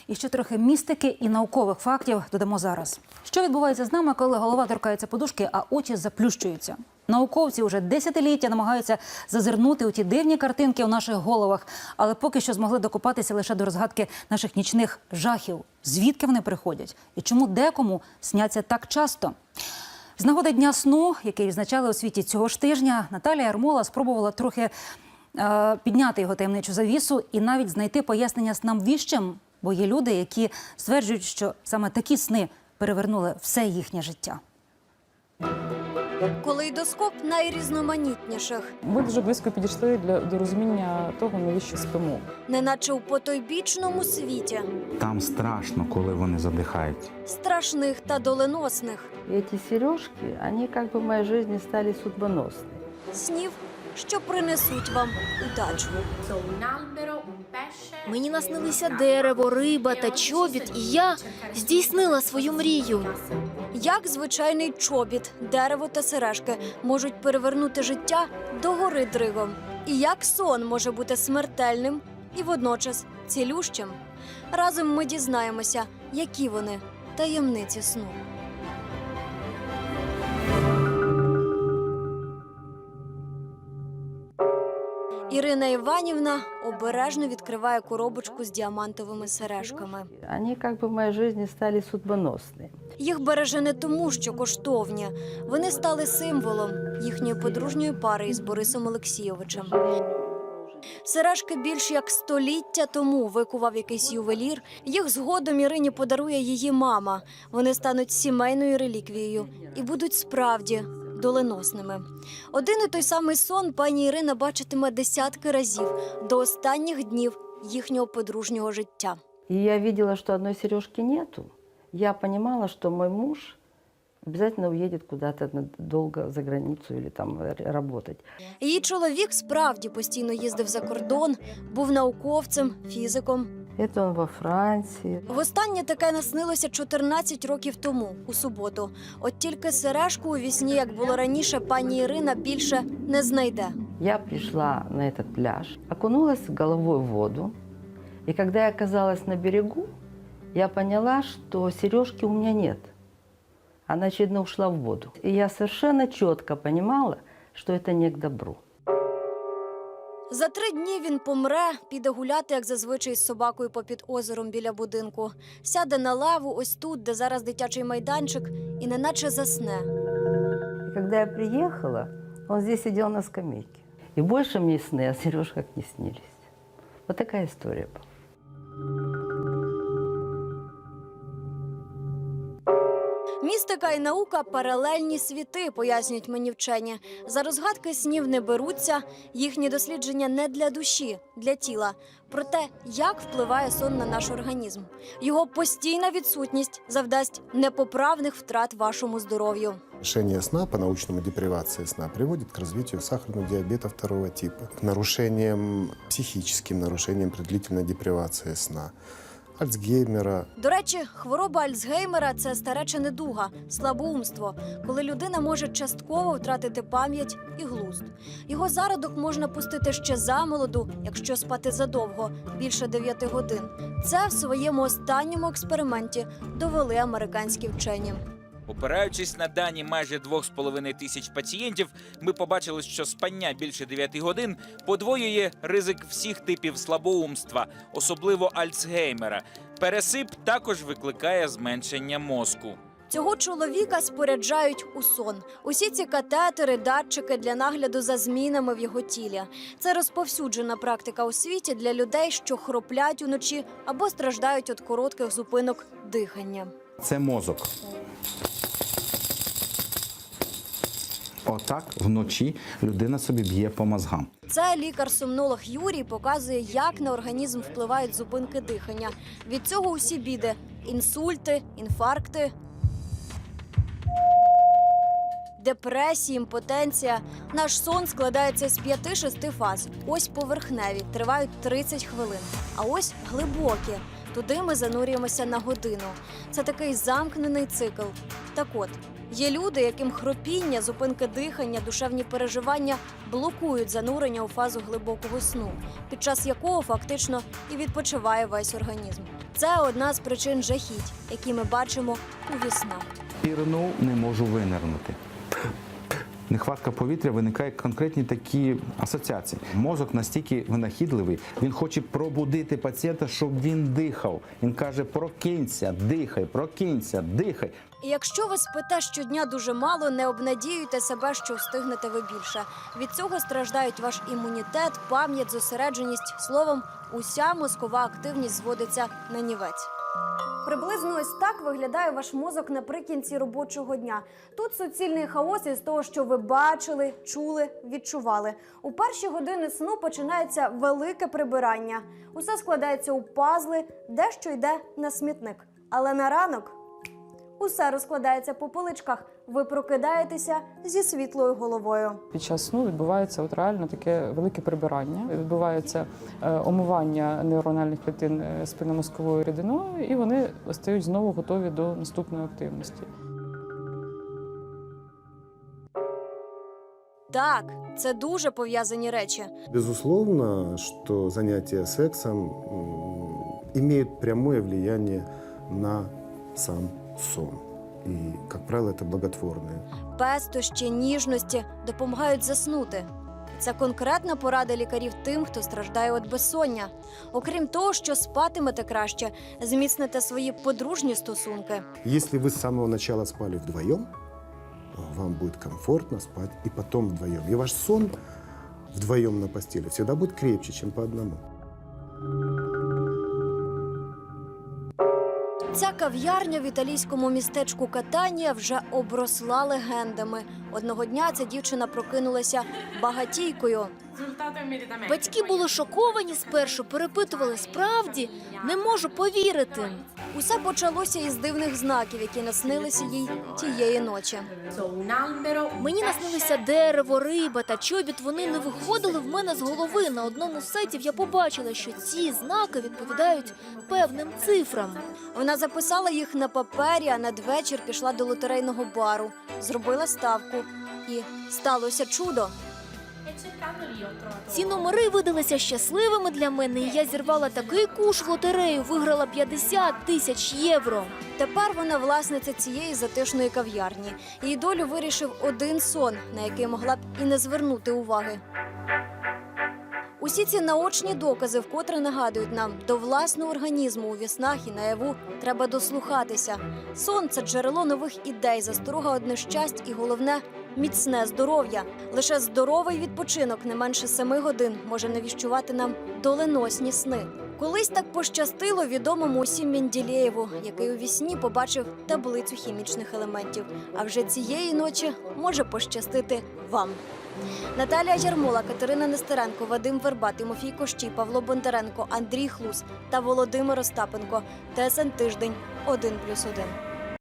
І ще трохи містики і наукових фактів додамо зараз. Що відбувається з нами, коли голова торкається подушки, а очі заплющуються? Науковці вже десятиліття намагаються зазирнути у ті дивні картинки у наших головах, але поки що змогли докопатися лише до розгадки наших нічних жахів. Звідки вони приходять? І чому декому сняться так часто? З нагоди Дня сну, який відзначали у світі цього ж тижня, Наталія Ярмола спробувала трохи підняти його таємничу завісу і навіть знайти пояснення снам віщим, бо є люди, які стверджують, що саме такі сни перевернули все їхнє життя. Калейдоскоп найрізноманітніших. Ми дуже близько підійшли до розуміння того, навіщо спимо. Неначе у потойбічному світі. Там страшно, коли вони задихають. Страшних та доленосних. Эти сережки, они как бы в моей жизни стали судьбоносны. Снів, що принесуть вам удачу. Мені наснилися дерево, риба та чобіт, і я здійснила свою мрію. Як звичайний чобіт, дерево та сережки можуть перевернути життя догори дригом? І як сон може бути смертельним і водночас цілющим? Разом ми дізнаємося, які вони таємниці сну. Ірина Іванівна обережно відкриває коробочку з діамантовими сережками. Они как бы в моей жизни стали судьбоносны. Їх береже не тому, що коштовні. Вони стали символом їхньої подружньої пари із Борисом Олексійовичем. Сережки більш як століття тому викував якийсь ювелір. Їх згодом Ірині подарує її мама. Вони стануть сімейною реліквією і будуть справді доленосними. Один і той самий сон пані Ірина бачитиме десятки разів до останніх днів їхнього подружнього життя. И я видела, что одной сережки нету. Я понимала, что мой муж обязательно уедет куда-то долго за границу или там работать. Її чоловік справді постійно їздив за кордон, був науковцем, фізиком. Это он во Франции. Востаннє таке наснилося 14 років тому, у суботу. От тільки сережку у вісні, як було раніше, пані Ірина більше не знайде. Я пришла на этот пляж, окунулась головой в воду. И когда я оказалась на берегу, я поняла, что сережки у меня нет. Она очевидно ушла в воду. И я совершенно четко понимала, что это не к добру. За 3 дні він помре, піде гуляти, як зазвичай, з собакою попід озером біля будинку. Сяде на лаву ось тут, де зараз дитячий майданчик, і неначе засне. И когда я приехала, он здесь сидел на скамейке. И больше мне сны о сережках не снились. Вот такая история была. Містика і наука – паралельні світи, пояснюють мені вчені. За розгадки снів не беруться, їхні дослідження не для душі, для тіла. Про те, як впливає сон на наш організм. Його постійна відсутність завдасть непоправних втрат вашому здоров'ю. Нарушение сна, по-научному депривация сна, приводит к развитию сахарного диабета 2 типа, к нарушениям, психическим нарушениям при длительной депривации сна, Альцгеймера. До речі, хвороба Альцгеймера – це стареча недуга, слабоумство, коли людина може частково втратити пам'ять і глузд. Його зародок можна пустити ще замолоду, якщо спати задовго, більше 9 годин. Це в своєму останньому експерименті довели американські вчені. Опираючись на дані майже 2,5 тисяч пацієнтів, ми побачили, що спання більше 9 годин подвоює ризик всіх типів слабоумства, особливо Альцгеймера. Пересип також викликає зменшення мозку. Цього чоловіка споряджають у сон. Усі ці катетери, датчики для нагляду за змінами в його тілі. Це розповсюджена практика у світі для людей, що хроплять уночі або страждають від коротких зупинок дихання. Це мозок. Отак вночі людина собі б'є по мозгам. Це лікар-сомнолог Юрій показує, як на організм впливають зупинки дихання. Від цього усі біди – інсульти, інфаркти, депресії, імпотенція. Наш сон складається з 5-6 фаз. Ось поверхневі, тривають 30 хвилин. А ось глибокі. Туди ми занурюємося на годину. Це такий замкнений цикл. Так от, Є люди, яким хропіння, зупинки дихання, душевні переживання блокують занурення у фазу глибокого сну, під час якого фактично і відпочиває весь організм. Це одна з причин жахіть, які ми бачимо у віснах. Пірнув, не можу винирнути. Нехватка повітря, виникають конкретні такі асоціації. Мозок настільки винахідливий, він хоче пробудити пацієнта, щоб він дихав. Він каже: прокинься, дихай, прокинься, дихай. І якщо ви спите щодня дуже мало, не обнадіюйте себе, що встигнете ви більше. Від цього страждають ваш імунітет, пам'ять, зосередженість. Словом, уся мозкова активність зводиться на нівець. Приблизно ось так виглядає ваш мозок наприкінці робочого дня. Тут суцільний хаос із того, що ви бачили, чули, відчували. У перші години сну починається велике прибирання. Усе складається у пазли, дещо йде на смітник. Але на ранок усе розкладається по поличках. Ви прокидаєтеся зі світлою головою. Під час сну відбувається от реально таке велике прибирання. Відбувається омивання нейрональних клітин спинномозковою рідиною, і вони стають знову готові до наступної активності. Так, це дуже пов'язані речі. Безусловно, что занятия сексом имеют прямое влияние на сам сон. И, как правило, это благотворное. Пестощі, ніжності допомагають заснути. Це конкретна порада лікарів тим, хто страждає від безсоння. Окрім того, що спатимете краще, зміцните свої подружні стосунки. Если вы с самого начала спали вдвоем, вам будет комфортно спать и потом вдвоем. И ваш сон вдвоем на постели всегда будет крепче, чем по одному. Ця кав'ярня в італійському містечку Катанія вже обросла легендами. Одного дня ця дівчина прокинулася багатійкою. Батьки були шоковані спершу, перепитували: справді? Не можу повірити. Усе почалося із дивних знаків, які наснилися їй тієї ночі. Мені наснилися дерево, риба та чобіт. Вони не виходили в мене з голови. На одному з сайтів я побачила, що ці знаки відповідають певним цифрам. Вона записала їх на папері, а надвечір пішла до лотерейного бару, зробила ставку. І сталося чудо. Ці номери видалися щасливими для мене, і я зірвала такий куш в лотерею, виграла 50 тисяч євро. Тепер вона власниця цієї затишної кав'ярні. Її долю вирішив один сон, на який могла б і не звернути уваги. Усі ці наочні докази вкотре нагадують нам, до власного організму у віснах і наяву треба дослухатися. Сон – це джерело нових ідей, засторога од нещасть і, головне, міцне здоров'я. Лише здоровий відпочинок не менше 7 годин може навіщувати нам доленосні сни. Колись так пощастило відомому усім Менділеєву, який у вісні побачив таблицю хімічних елементів. А вже цієї ночі може пощастити вам. Наталія Ярмола, Катерина Нестеренко, Вадим Верба, Тимофій Кощій, Павло Бондаренко, Андрій Хлус та Володимир Остапенко. ТСН Тиждень 1+1.